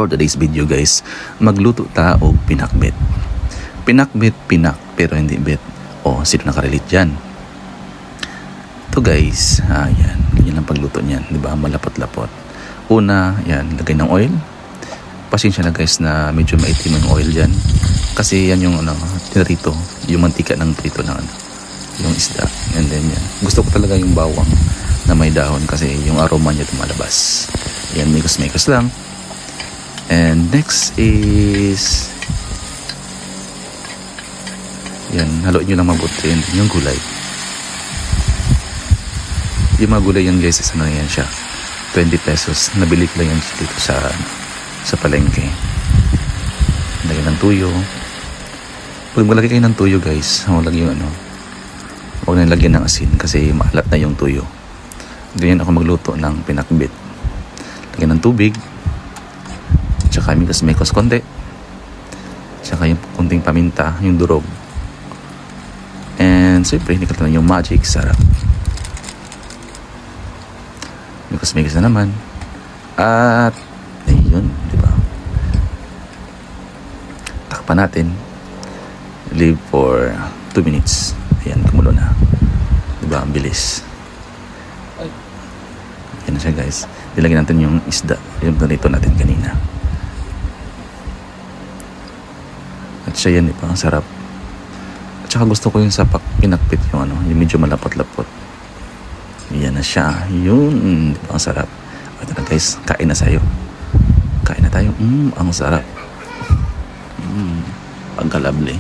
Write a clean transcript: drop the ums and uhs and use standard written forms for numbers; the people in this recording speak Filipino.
For today's video guys, magluto ta og pinakbet. Pinak pero hindi bet. O sino nakarelate dyan? Ito guys, yan, ganyan ang pagluto niyan, di ba? Malapot-lapot. Una, yan, lagay ng oil. Pasensya na guys na medyo maitim yung oil dyan. Kasi yan yung tinarito, yung mantika ng prito ng yung isda. And then yan. Gusto ko talaga yung bawang na may dahon kasi yung aroma niya tumalabas. Yan, mikos-mikos lang. And next is yan, haluin nyo lang mabuti yung gulay. Yung mga gulay yan guys, isa na yan siya 20 pesos, nabili ko lang yan dito sa palengke. Lagyan ng tuyo. Pag maglagay kayo ng tuyo guys, huwag na lagyan ng asin kasi maalat na yung tuyo. Ganyan ako magluto ng pinakbet. Lagyan ng tubig, tsaka mikos konti, tsaka yung kunting paminta, yung durog, and siyempre hindi ka lang yung magic sarap. Mikos na naman at ayun, diba, takpan natin, leave for 2 minutes. Ayan, kumulo na, diba, ang bilis. Ayan na siya guys. Dilagyan natin yung isda, yung ganito natin kanina. At siya yan, diba? Ang sarap. At saka gusto ko yung sa pinakbet yung yung medyo malapot-lapot. Yan na siya. Yun, diba? Ang sarap. Ito na guys, kain na sayo. Kain na tayo. Ang sarap. Pagkalabli.